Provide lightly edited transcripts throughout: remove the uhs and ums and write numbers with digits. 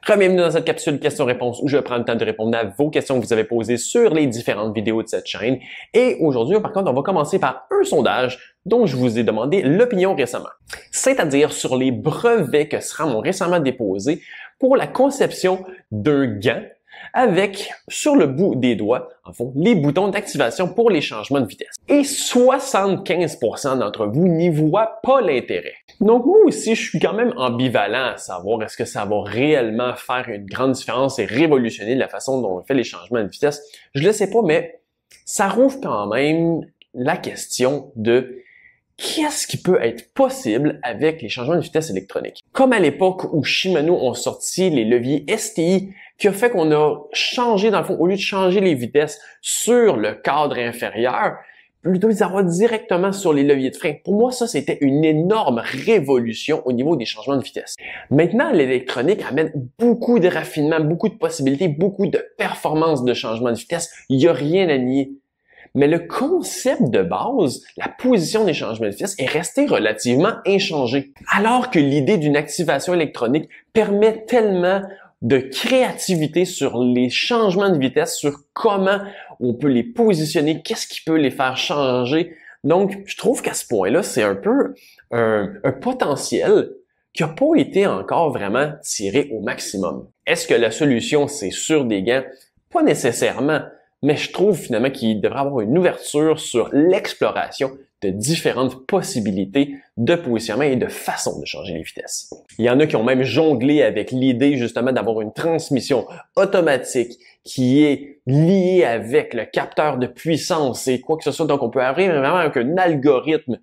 Bienvenue dans cette capsule questions-réponses où je prends le temps de répondre à vos questions que vous avez posées sur les différentes vidéos de cette chaîne. Et aujourd'hui, par contre, on va commencer par un sondage dont je vous ai demandé l'opinion récemment. C'est-à-dire sur les brevets que SRAM ont récemment déposés pour la conception d'un gant avec, sur le bout des doigts, en fond, les boutons d'activation pour les changements de vitesse. Et 75% d'entre vous n'y voient pas l'intérêt. Donc moi aussi, je suis quand même ambivalent à savoir est-ce que ça va réellement faire une grande différence et révolutionner la façon dont on fait les changements de vitesse. Je le sais pas, mais ça rouvre quand même la question de qu'est-ce qui peut être possible avec les changements de vitesse électroniques. Comme à l'époque où Shimano ont sorti les leviers STI, qui a fait qu'on a changé, dans le fond, au lieu de changer les vitesses sur le cadre inférieur, plutôt les avoir directement sur les leviers de frein. Pour moi, ça, c'était une énorme révolution au niveau des changements de vitesse. Maintenant, l'électronique amène beaucoup de raffinement, beaucoup de possibilités, beaucoup de performances de changement de vitesse. Il n'y a rien à nier. Mais le concept de base, la position des changements de vitesse, est resté relativement inchangé. Alors que l'idée d'une activation électronique permet tellement de créativité sur les changements de vitesse, sur comment on peut les positionner, qu'est-ce qui peut les faire changer. Donc, je trouve qu'à ce point-là, c'est un peu un potentiel qui n'a pas été encore vraiment tiré au maximum. Est-ce que la solution, c'est sur des gants? Pas nécessairement, mais je trouve finalement qu'il devrait y avoir une ouverture sur l'exploration de différentes possibilités de positionnement et de façon de changer les vitesses. Il y en a qui ont même jonglé avec l'idée justement d'avoir une transmission automatique qui est liée avec le capteur de puissance et quoi que ce soit. Donc, on peut arriver vraiment avec un algorithme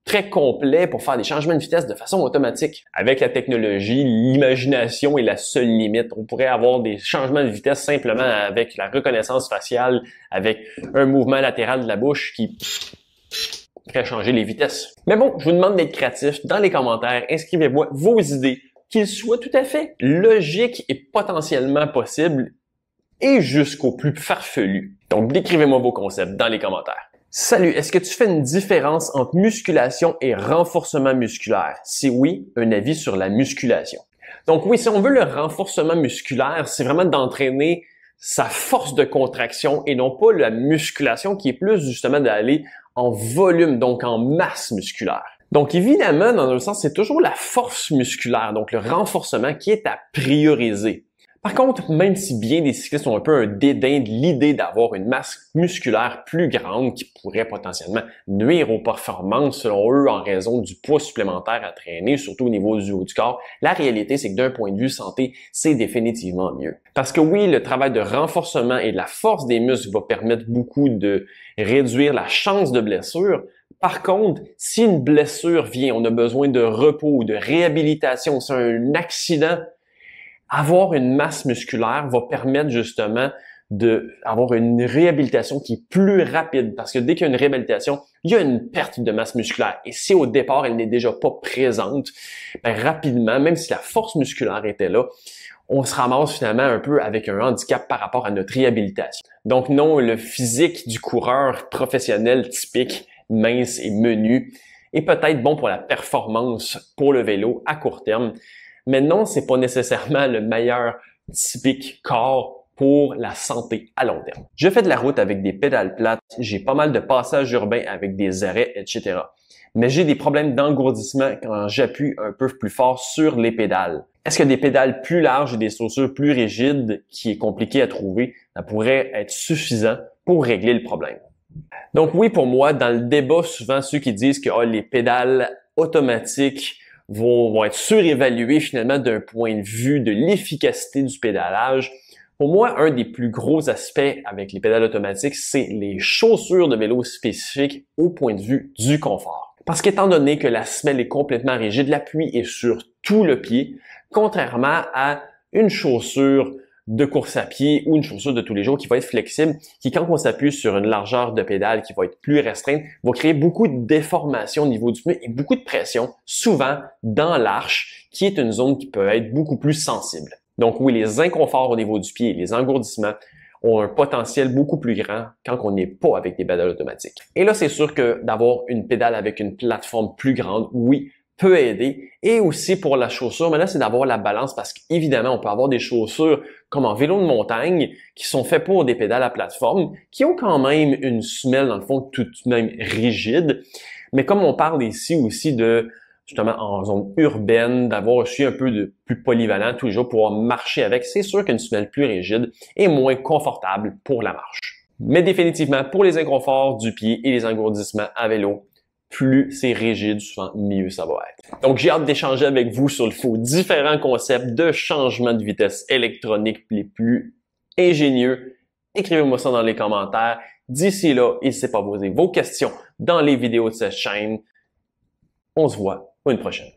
très complet pour faire des changements de vitesse de façon automatique. Avec la technologie, l'imagination est la seule limite. On pourrait avoir des changements de vitesse simplement avec la reconnaissance faciale, avec un mouvement latéral de la bouche qui ferait changer les vitesses. Mais bon, je vous demande d'être créatif dans les commentaires. Inscrivez-moi vos idées, qu'ils soient tout à fait logiques et potentiellement possibles et jusqu'au plus farfelu. Donc, décrivez-moi vos concepts dans les commentaires. Salut, est-ce que tu fais une différence entre musculation et renforcement musculaire? Si oui, un avis sur la musculation. Donc oui, si on veut le renforcement musculaire, c'est vraiment d'entraîner sa force de contraction et non pas la musculation qui est plus justement d'aller en volume, donc en masse musculaire. Donc évidemment, dans un sens, c'est toujours la force musculaire, donc le renforcement qui est à prioriser. Par contre, même si bien des cyclistes ont un peu un dédain de l'idée d'avoir une masse musculaire plus grande qui pourrait potentiellement nuire aux performances selon eux en raison du poids supplémentaire à traîner, surtout au niveau du haut du corps, la réalité c'est que d'un point de vue santé, c'est définitivement mieux. Parce que oui, le travail de renforcement et de la force des muscles va permettre beaucoup de réduire la chance de blessure. Par contre, si une blessure vient, on a besoin de repos, de réhabilitation, c'est un accident, avoir une masse musculaire va permettre justement d'avoir une réhabilitation qui est plus rapide parce que dès qu'il y a une réhabilitation, il y a une perte de masse musculaire. Et si au départ, elle n'est déjà pas présente, ben rapidement, même si la force musculaire était là, on se ramasse finalement un peu avec un handicap par rapport à notre réhabilitation. Donc non, le physique du coureur professionnel typique, mince et menu, est peut-être bon pour la performance pour le vélo à court terme, mais non, c'est pas nécessairement le meilleur typique corps pour la santé à long terme. Je fais de la route avec des pédales plates, j'ai pas mal de passages urbains avec des arrêts, etc. Mais j'ai des problèmes d'engourdissement quand j'appuie un peu plus fort sur les pédales. Est-ce que des pédales plus larges et des chaussures plus rigides, qui est compliqué à trouver, ça pourrait être suffisant pour régler le problème? Donc oui, pour moi, dans le débat, souvent ceux qui disent que les pédales automatiques vont être surévalués finalement d'un point de vue de l'efficacité du pédalage. Pour moi, un des plus gros aspects avec les pédales automatiques, c'est les chaussures de vélo spécifiques au point de vue du confort. Parce qu'étant donné que la semelle est complètement rigide, l'appui est sur tout le pied, contrairement à une chaussure de course à pied ou une chaussure de tous les jours qui va être flexible, qui quand on s'appuie sur une largeur de pédale qui va être plus restreinte, va créer beaucoup de déformation au niveau du pneu et beaucoup de pression, souvent dans l'arche, qui est une zone qui peut être beaucoup plus sensible. Donc oui, les inconforts au niveau du pied et les engourdissements ont un potentiel beaucoup plus grand quand on n'est pas avec des pédales automatiques. Et là, c'est sûr que d'avoir une pédale avec une plateforme plus grande, oui, peut aider. Et aussi pour la chaussure, mais là, c'est d'avoir la balance parce qu'évidemment, on peut avoir des chaussures comme en vélo de montagne qui sont faits pour des pédales à plateforme, qui ont quand même une semelle, dans le fond, tout de même rigide. Mais comme on parle ici aussi de, justement, en zone urbaine, d'avoir aussi un peu de plus polyvalent tous les jours pour pouvoir marcher avec, c'est sûr qu'une semelle plus rigide est moins confortable pour la marche. Mais définitivement, pour les inconforts du pied et les engourdissements à vélo, plus c'est rigide, souvent mieux ça va être. Donc, j'ai hâte d'échanger avec vous sur vos différents concepts de changement de vitesse électronique les plus ingénieux. Écrivez-moi ça dans les commentaires. D'ici là, n'hésitez pas à poser vos questions dans les vidéos de cette chaîne. On se voit une prochaine.